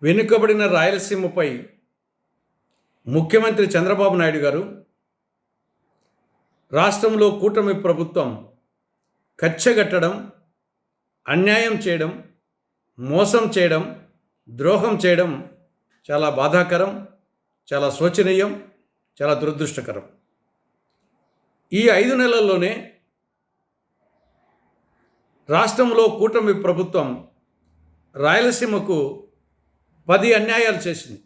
వెనుకబడిన రాయలసీమపై ముఖ్యమంత్రి చంద్రబాబు నాయుడు గారు రాష్ట్రంలో కూటమి ప్రభుత్వం కచ్చగట్టడం, అన్యాయం చేయడం, మోసం చేయడం, ద్రోహం చేయడం చాలా బాధాకరం, చాలా శోచనీయం, చాలా దురదృష్టకరం. ఈ 5 నెలల్లోనే రాష్ట్రంలో కూటమి ప్రభుత్వం రాయలసీమకు 10 అన్యాయాలు చేసింది,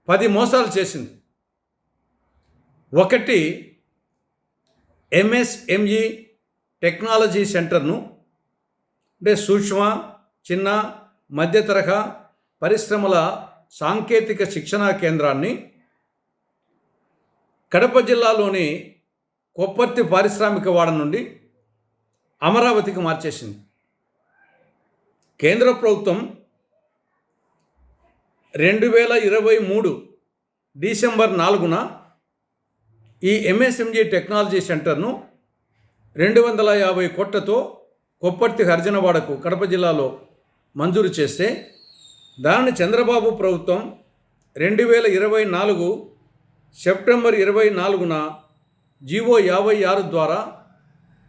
10 మోసాలు చేసింది. ఒకటి, ఎంఎస్ఎంఈ టెక్నాలజీ సెంటర్ను, అంటే సూక్ష్మ, చిన్న, మధ్య తరహా పరిశ్రమల సాంకేతిక శిక్షణా కేంద్రాన్ని కడప జిల్లాలోని కొప్పర్తి పారిశ్రామిక వాడ నుండి అమరావతికి మార్చేసింది. కేంద్ర ప్రభుత్వం 2023 డిసెంబర్ 4న ఈ ఎంఎస్ఎంజీ టెక్నాలజీ సెంటర్ను 250 కోట్లతో కొప్పర్తి హరిజనవాడకు కడప జిల్లాలో మంజూరు చేస్తే, దానిని చంద్రబాబు ప్రభుత్వం 2024 సెప్టెంబర్ 24న జీవో 56 ద్వారా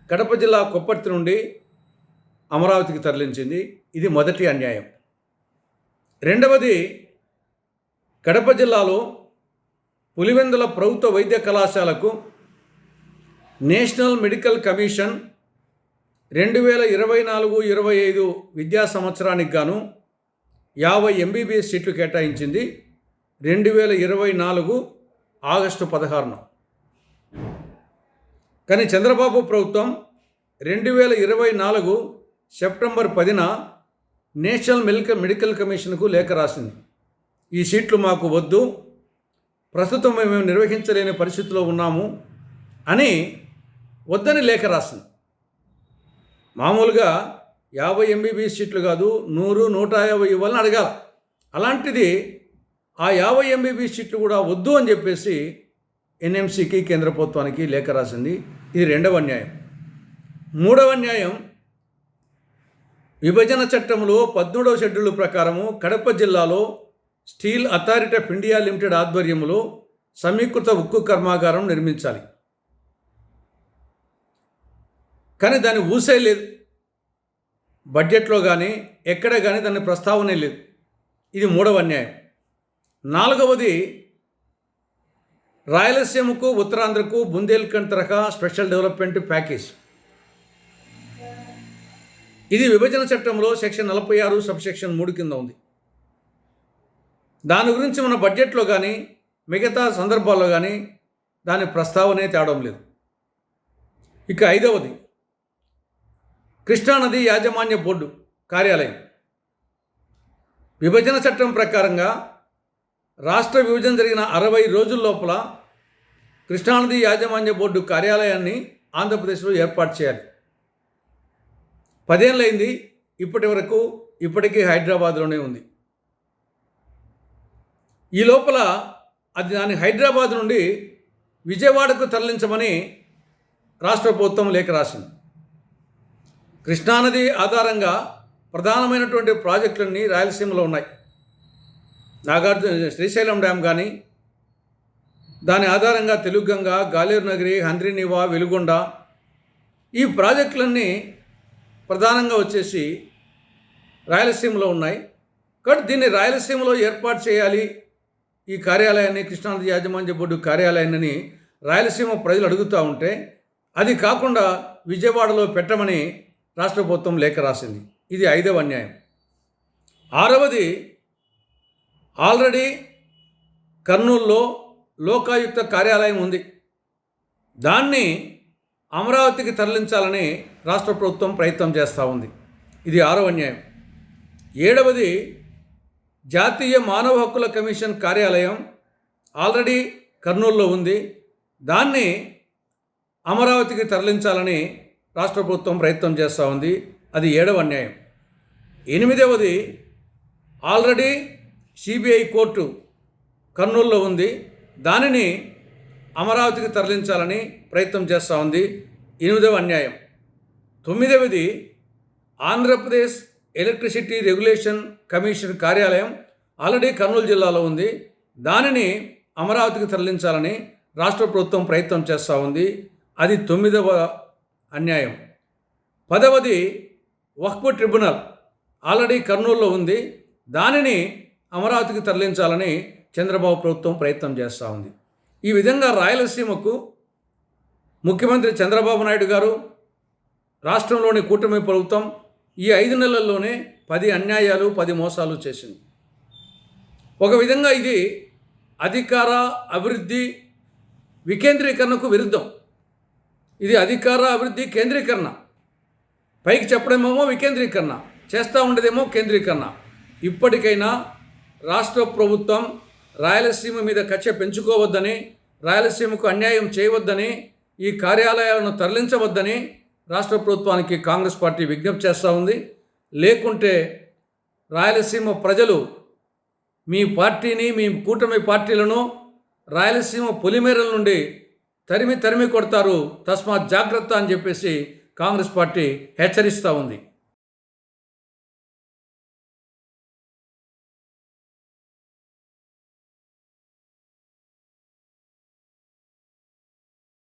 కడప జిల్లా కొప్పర్తి నుండి అమరావతికి తరలించింది. ఇది మొదటి అన్యాయం. రెండవది, కడప జిల్లాలో పులివెందుల ప్రభుత్వ వైద్య కళాశాలకు నేషనల్ మెడికల్ కమిషన్ 2024-25 విద్యా సంవత్సరానికి గాను 50 ఎంబీబీఎస్ సీట్లు కేటాయించింది 2024 ఆగస్టు 16న. కానీ చంద్రబాబు ప్రభుత్వం 2024 సెప్టెంబర్ 10న నేషనల్ మెడికల్ కమిషన్కు లేఖ రాసింది. ఈ సీట్లు మాకు వద్దు, ప్రస్తుతం మేము నిర్వహించలేని పరిస్థితిలో ఉన్నాము అని వద్దని లేఖ రాసింది. మామూలుగా 50 ఎంబీబీఎస్ సీట్లు కాదు, 100, 150 ఇవ్వాలని అడగాలి. అలాంటిది ఆ 50 ఎంబీబీఎస్ సీట్లు కూడా వద్దు అని చెప్పేసి ఎన్ఎంసీకి, కేంద్ర ప్రభుత్వానికి లేఖ రాసింది. ఇది రెండవ అన్యాయం. మూడవ అన్యాయం, విభజన చట్టంలో 13వ షెడ్యూల్ ప్రకారము కడప జిల్లాలో steel authority of India limited ఆధ్వర్యంలో సమీకృత ఉక్కు కర్మాగారం నిర్మించాలి. కానీ దాని ఊసే లేదు, బడ్జెట్లో కానీ ఎక్కడ కానీ దాని ప్రస్తావనే లేదు. ఇది మూడవ అన్యాయం. నాలుగవది, రాయలసీమకు, ఉత్తరాంధ్రకు బుందేల్ఖండ్ తరహా స్పెషల్ డెవలప్మెంట్ ప్యాకేజ్. ఇది విభజన చట్టంలో సెక్షన్ 46 సబ్సెక్షన్ 3 కింద ఉంది. దాని గురించి మన బడ్జెట్లో కానీ మిగతా సందర్భాల్లో కానీ దాని ప్రస్తావనే తేవడం లేదు. ఇక ఐదవది, కృష్ణానది యాజమాన్య బోర్డు కార్యాలయం. విభజన చట్టం ప్రకారంగా రాష్ట్ర విభజన జరిగిన 60 రోజుల లోపల కృష్ణానది యాజమాన్య బోర్డు కార్యాలయాన్ని ఆంధ్రప్రదేశ్లో ఏర్పాటు చేయాలి. 10 ఏళ్ళైంది, ఇప్పటికీ హైదరాబాద్లోనే ఉంది. ఈ లోపల అది దాన్ని హైదరాబాద్ నుండి విజయవాడకు తరలించమని రాష్ట్ర ప్రభుత్వం లేఖ రాసింది. కృష్ణానది ఆధారంగా ప్రధానమైనటువంటి ప్రాజెక్టులన్నీ రాయలసీమలో ఉన్నాయి. శ్రీశైలం డ్యామ్ కానీ, దాని ఆధారంగా తెలుగుగంగ, గాలేరు నగరి, హంద్రీనివా, వెలుగొండ, ఈ ప్రాజెక్టులన్నీ ప్రధానంగా వచ్చేసి రాయలసీమలో ఉన్నాయి. కాబట్టి దీన్ని రాయలసీమలో ఏర్పాటు చేయాలి, ఈ కార్యాలయాన్ని, కృష్ణానది యాజమాన్య బోర్డు కార్యాలయాన్ని రాయలసీమ ప్రజలు అడుగుతూ ఉంటే, అది కాకుండా విజయవాడలో పెట్టమని రాష్ట్ర ప్రభుత్వం లేఖ రాసింది. ఇది ఐదవ అన్యాయం. ఆరవది, ఆల్రెడీ కర్నూలులో లోకాయుక్త కార్యాలయం ఉంది, దాన్ని అమరావతికి తరలించాలని రాష్ట్ర ప్రభుత్వం ప్రయత్నం చేస్తూ ఉంది. ఇది ఆరవ అన్యాయం. ఏడవది, జాతీయ మానవ హక్కుల కమిషన్ కార్యాలయం ఆల్రెడీ కర్నూలులో ఉంది, దాన్ని అమరావతికి తరలించాలని రాష్ట్ర ప్రభుత్వం ప్రయత్నం చేస్తూ ఉంది. అది ఏడవ అన్యాయం. ఎనిమిదవది, ఆల్రెడీ సిబిఐ కోర్టు కర్నూలులో ఉంది, దానిని అమరావతికి తరలించాలని ప్రయత్నం చేస్తూ ఉంది. ఎనిమిదవ అన్యాయం. తొమ్మిదవది, ఆంధ్రప్రదేశ్ ఎలక్ట్రిసిటీ రెగ్యులేషన్ కమిషన్ కార్యాలయం ఆల్రెడీ కర్నూలు జిల్లాలో ఉంది. దానిని అమరావతికి తరలించాలని రాష్ట్ర ప్రభుత్వం ప్రయత్నం చేస్తూ ఉంది. అది 9వ అన్యాయం. 10వది వక్ఫ్ ట్రిబ్యునల్ ఆల్రెడీ కర్నూలులో ఉంది. దానిని అమరావతికి తరలించాలని చంద్రబాబు ప్రభుత్వం ప్రయత్నం చేస్తూ ఉంది. ఈ విధంగా రాయలసీమకు ముఖ్యమంత్రి చంద్రబాబు నాయుడు గారు, రాష్ట్రంలోని కూటమి ప్రభుత్వం ఈ 5 నెలల్లోనే 10 అన్యాయాలు 10 మోసాలు చేసింది. ఒక విధంగా ఇది అధికార అభివృద్ధి వికేంద్రీకరణకు విరుద్ధం. ఇది అధికార అభివృద్ధి కేంద్రీకరణ. పైకి చెప్పడమేమో వికేంద్రీకరణ, చేస్తూ ఉండేదేమో కేంద్రీకరణ. ఇప్పటికైనా రాష్ట్ర ప్రభుత్వం రాయలసీమ మీద కక్ష పెంచుకోవద్దని, రాయలసీమకు అన్యాయం చేయవద్దని, ఈ కార్యాలయాలను తరలించవద్దని రాష్ట్ర ప్రభుత్వానికి కాంగ్రెస్ పార్టీ విజ్ఞప్తి చేస్తూ ఉంది. లేకుంటే రాయలసీమ ప్రజలు మీ పార్టీని, మీ కూటమి పార్టీలను రాయలసీమ పొలిమేరల నుండి తరిమి కొడతారు. తస్మాత్ జాగ్రత్త అని చెప్పేసి కాంగ్రెస్ పార్టీ హెచ్చరిస్తూ ఉంది.